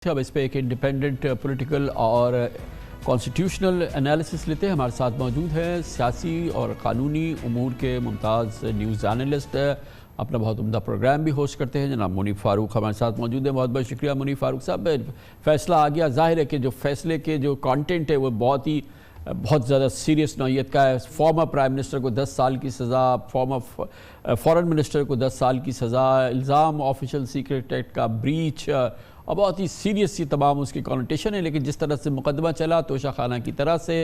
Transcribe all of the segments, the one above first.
अब इस पे एक इंडिपेंडेंट पॉलिटिकल और कॉन्स्टिट्यूशनल एनालिसिस लेते हैं। हमारे साथ मौजूद है सियासी और क़ानूनी उमूर के मुमताज़ न्यूज़ एनालिस्ट, अपना बहुत उम्दा प्रोग्राम भी होस्ट करते हैं, जनाब मुनीफ फारूक हमारे साथ मौजूद है। बहुत बहुत शुक्रिया मुनीफ फारूक साहब। फ़ैसला आ गया, ज़ाहिर है कि जो फ़ैसले के जो कंटेंट है वो बहुत ज़्यादा सीरियस नौइयत का है। फॉर्मर प्राइम मिनिस्टर को 10 साल की सज़ा, फॉर्मर फॉरेन मिनिस्टर को 10 साल की सज़ा, इल्ज़ाम ऑफिशियल सीक्रेट एक्ट का ब्रीच, और बहुत ही सीरियस सी तमाम उसकी कॉनोटेशन है। लेकिन जिस तरह से मुकदमा चला तोशा खाना की तरह से,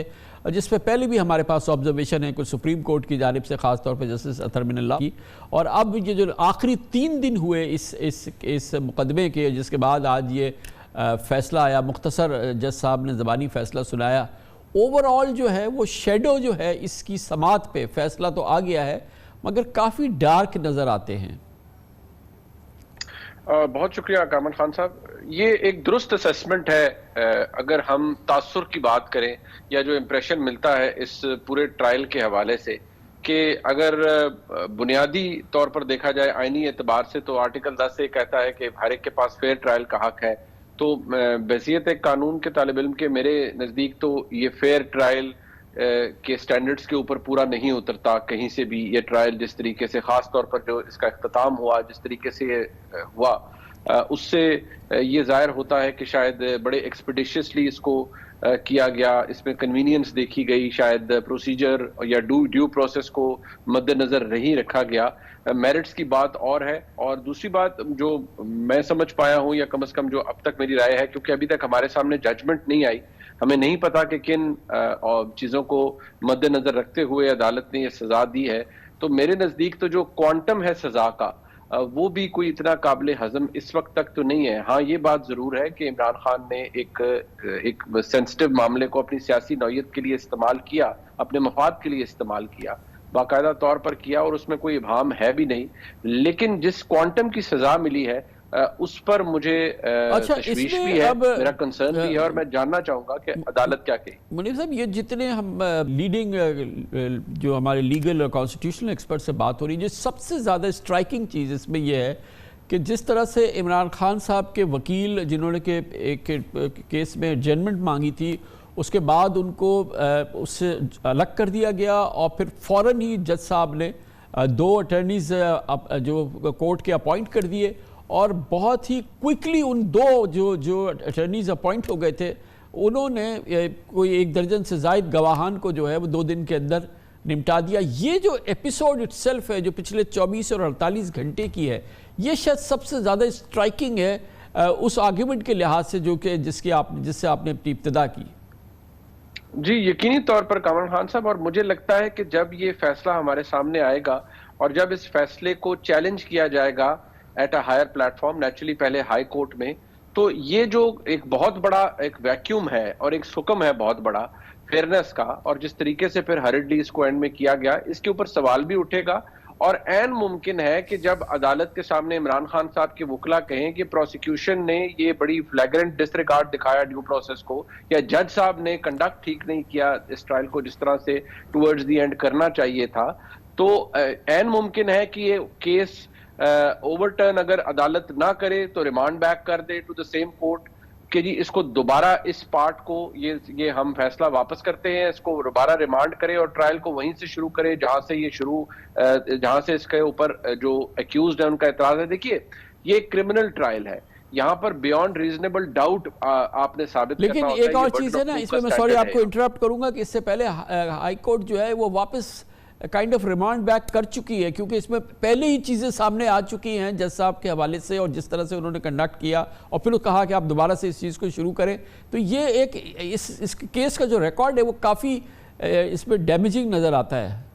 जिस पे पहले भी हमारे पास ऑब्जर्वेशन है कुछ सुप्रीम कोर्ट की जानिब से, ख़ास तौर पे जस्टिस अतहर मिनल्लाह की, और अब ये जो आखिरी 3 दिन हुए इस मुकदमे के, जिसके बाद आज ये फ़ैसला आया, मुख्तसर जज साहब ने ज़बानी फ़ैसला सुनाया। ओवरऑल जो है वो शेडो जो है इसकी समात पे, फ़ैसला तो आ गया है मगर काफ़ी डार्क नज़र आते हैं। बहुत शुक्रिया कामन खान साहब। ये एक दुरुस्त असेसमेंट है। अगर हम तासुर की बात करें या जो इम्प्रेशन मिलता है इस पूरे ट्रायल के हवाले से, कि अगर बुनियादी तौर पर देखा जाए आईनी एतबार से, तो आर्टिकल 10 से कहता है कि हर एक के पास फेयर ट्रायल का हक है। तो बहसियत एक कानून के तालिब इल्म के मेरे नज़दीक तो ये फेयर ट्रायल के स्टैंडर्ड्स के ऊपर पूरा नहीं उतरता कहीं से भी। ये ट्रायल जिस तरीके से, खास तौर पर जो इसका इख्तिताम हुआ, जिस तरीके से ये हुआ, उससे ये ज़ाहिर होता है कि शायद बड़े एक्सपेडिशियसली इसको किया गया। इसमें कन्वीनियंस देखी गई, शायद प्रोसीजर या ड्यू प्रोसेस को मद्देनज़र नहीं रखा गया। मेरिट्स की बात और है, और दूसरी बात जो मैं समझ पाया हूँ, या कम से कम जो अब तक मेरी राय है, क्योंकि अभी तक हमारे सामने जजमेंट नहीं आई, हमें नहीं पता कि किन चीज़ों को मद्देनज़र रखते हुए अदालत ने यह सज़ा दी है। तो मेरे नज़दीक तो जो क्वांटम है सज़ा का, वो भी कोई इतना काबिल हज़म इस वक्त तक तो नहीं है। हाँ, ये बात ज़रूर है कि इमरान खान ने एक सेंसिटिव मामले को अपनी सियासी नौयत के लिए इस्तेमाल किया, अपने मफाद के लिए इस्तेमाल किया, बाकायदा तौर पर किया, और उसमें कोई इबाहम है भी नहीं। लेकिन जिस क्वांटम की सज़ा मिली है उस पर मुझे तशवीश भी है, मेरा कंसर्न भी है, और मैं जानना चाहूंगा कि अदालत क्या कही। मुनीफ साहब, ये जितने हम लीडिंग जो हमारे लीगल और कॉन्स्टिट्यूशनल एक्सपर्ट से बात हो रही है, जो सबसे ज़्यादा स्ट्राइकिंग चीज़ इसमें यह है कि जिस तरह से इमरान खान साहब के वकील, जिन्होंने के एक केस में एडजमेंट मांगी थी, उसके बाद उनको उससे अलग कर दिया गया, और फिर फ़ौरन ही जज साहब ने 2 अटर्नीज़ जो कोर्ट के अपॉइंट कर दिए, और बहुत ही क्विकली उन 2 जो अटर्नीज़ अपॉइंट हो गए थे, उन्होंने कोई 1 दर्जन से ज़ायद गवाहान को जो है वो 2 दिन के अंदर निपटा दिया। ये जो एपिसोड इटसेल्फ है, जो पिछले 24 और 48 घंटे की है, ये शायद सबसे ज़्यादा स्ट्राइकिंग है उस आर्ग्यूमेंट के लिहाज से जो कि जिससे आपने अपनी इब्तिदा की। जी, यकीनी तौर पर कामरान खान साहब, और मुझे लगता है कि जब ये फैसला हमारे सामने आएगा और जब इस फैसले को चैलेंज किया जाएगा at a higher platform, naturally पहले हाई कोर्ट में, तो ये जो एक बहुत बड़ा एक वैक्यूम है और एक सुकम है बहुत बड़ा फेयरनेस का, और जिस तरीके से फिर हरिडली इसको एंड में किया गया, इसके ऊपर सवाल भी उठेगा। और ऐन मुमकिन है कि जब अदालत के सामने इमरान खान साहब के वकला कहें कि प्रोसिक्यूशन ने ये बड़ी फ्लैग्रेंट डिसरिगार्ड दिखाया ड्यू प्रोसेस को, या जज साहब ने कंडक्ट ठीक नहीं किया इस ट्रायल को जिस तरह से टुवर्ड्स द एंड करना चाहिए था, तो ऐन मुमकिन है कि ये केस ओवरटर्न अगर अदालत ना करे तो रिमांड बैक कर दे टू द सेम कोर्ट कि जी इसको दोबारा इस पार्ट को ये हम फैसला वापस करते हैं, इसको दोबारा रिमांड करे और ट्रायल को वहीं से शुरू करे जहां से इसके ऊपर जो एक्यूज्ड है उनका एतराज है। देखिए, ये क्रिमिनल ट्रायल है, यहाँ पर बियॉन्ड रीजनेबल डाउट आपने साबित करना होता है। लेकिन एक और चीज है ना इसमें, मैं सॉरी आपको इंटरप्ट करूंगा, कि इससे पहले हाई कोर्ट जो है वो वापस काइंड ऑफ रिमांड बैक कर चुकी है, क्योंकि इसमें पहले ही चीज़ें सामने आ चुकी हैं जज साहब के हवाले से, और जिस तरह से उन्होंने कंडक्ट किया, और फिर कहा कि आप दोबारा से इस चीज़ को शुरू करें। तो ये एक इस केस का जो रिकॉर्ड है वो काफ़ी इसमें डैमेजिंग नज़र आता है।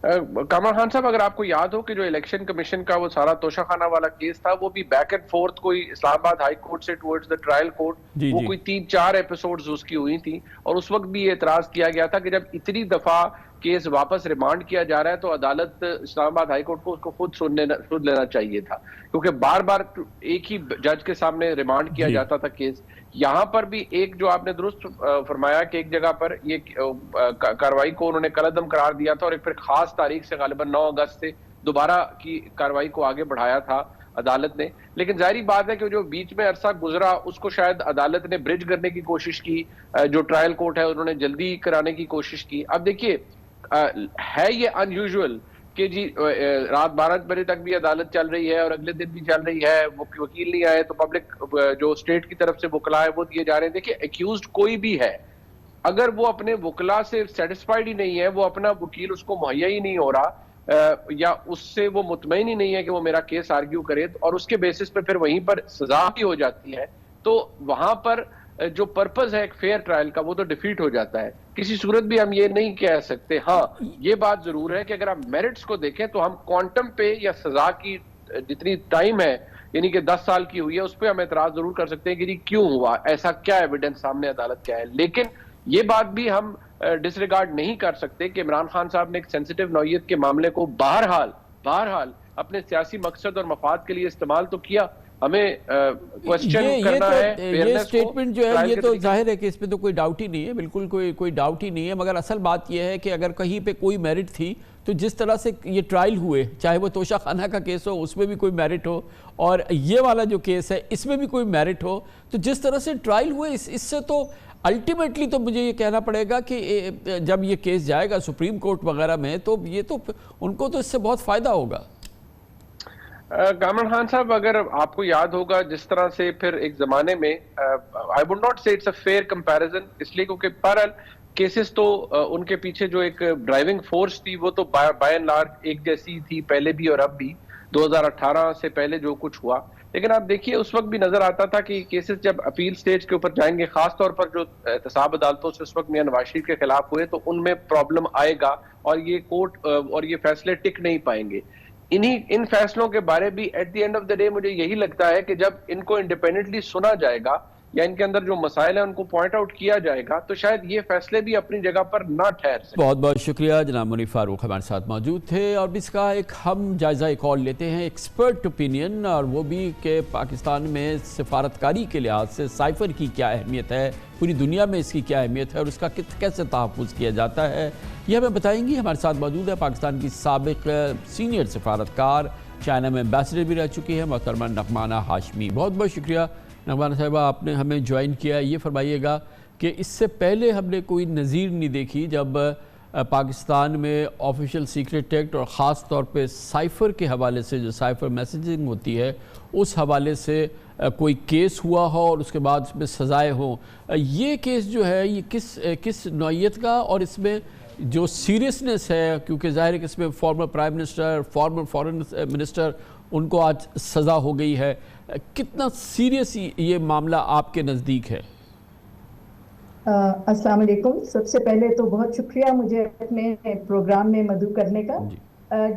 कामरान खान साहब, अगर आपको याद हो कि जो इलेक्शन कमीशन का वो सारा तोशाखाना वाला केस था, वो भी बैक एंड फोर्थ कोई इस्लामाबाद हाई कोर्ट से टुवर्ड्स द ट्रायल कोर्ट, वो कोई 3-4 एपिसोड्स उसकी हुई थी, और उस वक्त भी ये एतराज किया गया था कि जब इतनी दफा केस वापस रिमांड किया जा रहा है तो अदालत इस्लामाबाद हाई कोर्ट को उसको खुद सुन लेना चाहिए था, क्योंकि बार बार एक ही जज के सामने रिमांड किया जाता था केस। यहाँ पर भी एक जो आपने दुरुस्त फरमाया कि एक जगह पर ये कार्रवाई को उन्होंने कलअदम करार दिया था, और एक फिर खास तारीख से गालिबन 9 अगस्त से दोबारा की कार्रवाई को आगे बढ़ाया था عدالت نے. لیکن ظاہری بات ہے کہ جو بیچ میں عرصہ گزرا اس کو شاید عدالت نے برج کرنے کی کوشش کی, جو ٹرائل کورٹ ہے انہوں نے جلدی کرانے کی کوشش کی. اب دیکھیے ہے یہ ان یوزول کہ جی رات 12 بجے تک بھی عدالت چل رہی ہے اور اگلے دن بھی چل رہی ہے, وکیل نہیں آئے تو پبلک جو اسٹیٹ کی طرف سے وکلا ہے وہ دیے جا رہے ہیں. دیکھیے ایکیوزڈ کوئی بھی ہے, اگر وہ اپنے وکلا سے سیٹسفائیڈ ہی نہیں ہے, وہ اپنا وکیل اس کو مہیا ہی نہیں ہو رہا یا اس سے وہ مطمئن ہی نہیں ہے کہ وہ میرا کیس آرگیو کرے, اور اس کے بیسس پہ پھر وہیں پر سزا بھی ہو جاتی ہے, تو وہاں پر جو پرپز ہے ایک فیئر ٹرائل کا وہ تو ڈیفیٹ ہو جاتا ہے. کسی صورت بھی ہم یہ نہیں کہہ سکتے. ہاں یہ بات ضرور ہے کہ اگر آپ میرٹس کو دیکھیں تو ہم کوانٹم پہ یا سزا کی جتنی ٹائم ہے یعنی کہ 10 سال کی ہوئی ہے اس پہ ہم اعتراض ضرور کر سکتے ہیں کہ جی کیوں ہوا, ایسا کیا ایویڈنس سامنے عدالت کیا ہے. لیکن یہ بات بھی ہم ڈس ریگارڈ نہیں کر سکتے کہ عمران خان صاحب نے ایک سینسیٹیو نوعیت کے معاملے کو بہرحال اپنے سیاسی مقصد اور مفاد کے لیے استعمال تو کیا. ہمیں کوشچن کرنا ہے یہ سٹیٹمنٹ جو ہے یہ تو ظاہر ہے کہ اس پہ تو کوئی ڈاؤٹ ہی نہیں ہے, بالکل کوئی ڈاؤٹ ہی نہیں ہے. مگر اصل بات یہ ہے کہ اگر کہیں پہ کوئی میرٹ تھی تو جس طرح سے یہ ٹرائل ہوئے, چاہے وہ توشہ خانہ کا کیس ہو اس میں بھی کوئی میرٹ ہو, اور یہ والا جو کیس ہے اس میں بھی کوئی میرٹ ہو, تو جس طرح سے ٹرائل ہوئے اس سے تو الٹیمیٹلی تو مجھے یہ کہنا پڑے گا کہ جب یہ کیس جائے گا سپریم کورٹ وغیرہ میں تو یہ تو ان کو تو اس سے بہت فائدہ ہوگا. کامران خان صاحب, اگر آپ کو یاد ہوگا جس طرح سے پھر ایک زمانے میں I would not say it's a fair comparison, اس لیے کیونکہ بہرحال کیسز تو ان کے پیچھے جو ایک ڈرائیونگ فورس تھی وہ تو بائی اینڈ لارج ایک جیسی تھی پہلے بھی اور اب بھی, 2018 سے پہلے جو کچھ ہوا. لیکن آپ دیکھیے اس وقت بھی نظر آتا تھا کہ کیسز جب اپیل سٹیج کے اوپر جائیں گے, خاص طور پر جو احتساب عدالتوں سے اس وقت میاں نواز شریف کے خلاف ہوئے, تو ان میں پرابلم آئے گا اور یہ کورٹ اور یہ فیصلے ٹک نہیں پائیں گے. ان فیصلوں کے بارے بھی at the end of the day مجھے یہی لگتا ہے کہ جب ان کو انڈیپینڈنٹلی سنا جائے گا یا ان کے اندر جو مسائل ہیں ان کو پوائنٹ آؤٹ کیا جائے گا تو شاید یہ فیصلے بھی اپنی جگہ پر نہ ٹھہر سکیں. بہت بہت شکریہ. جناب منیف فاروق ہمارے ساتھ موجود تھے, اور اس کا ایک ہم جائزہ کال لیتے ہیں ایکسپرٹ اوپینین, اور وہ بھی کہ پاکستان میں سفارتکاری کے لحاظ سے سائفر کی کیا اہمیت ہے, پوری دنیا میں اس کی کیا اہمیت ہے اور اس کا کیسے تحفظ کیا جاتا ہے, یہ ہمیں بتائیں گی. ہمارے ساتھ موجود ہے پاکستان کی سابق سینئر سفارتکار, چائنا میں ایمبیسڈر بھی رہ چکی ہے, محترمہ نغمانہ ہاشمی. بہت بہت شکریہ نغمانہ صاحبہ, آپ نے ہمیں جوائن کیا. یہ فرمائیے گا کہ اس سے پہلے ہم نے کوئی نظیر نہیں دیکھی جب پاکستان میں آفیشیل سیکرٹ ایکٹ اور خاص طور پہ سائفر کے حوالے سے جو سائفر میسیجنگ ہوتی ہے اس حوالے سے کوئی کیس ہوا ہو اور اس کے بعد اس میں سزائیں ہوں. یہ کیس جو ہے یہ کس نوعیت کا, اور اس میں جو سیریسنس ہے, کیونکہ ظاہر ہے کہ اس میں former prime minister, former foreign minister, ان کو آج سزا ہو گئی ہے, کتنا سیریس یہ معاملہ آپ کے نزدیک ہے؟ السلام علیکم. سب سے پہلے تو بہت شکریہ مجھے اپنے پروگرام میں مدعو کرنے کا.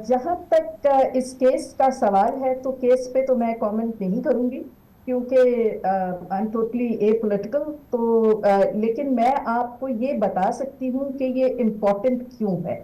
جہاں تک اس کیس کا سوال ہے تو کیس پہ تو میں کامنٹ نہیں کروں گی کیونکہ I am totally a political, تو لیکن میں آپ کو یہ بتا سکتی ہوں کہ یہ امپورٹنٹ کیوں ہے.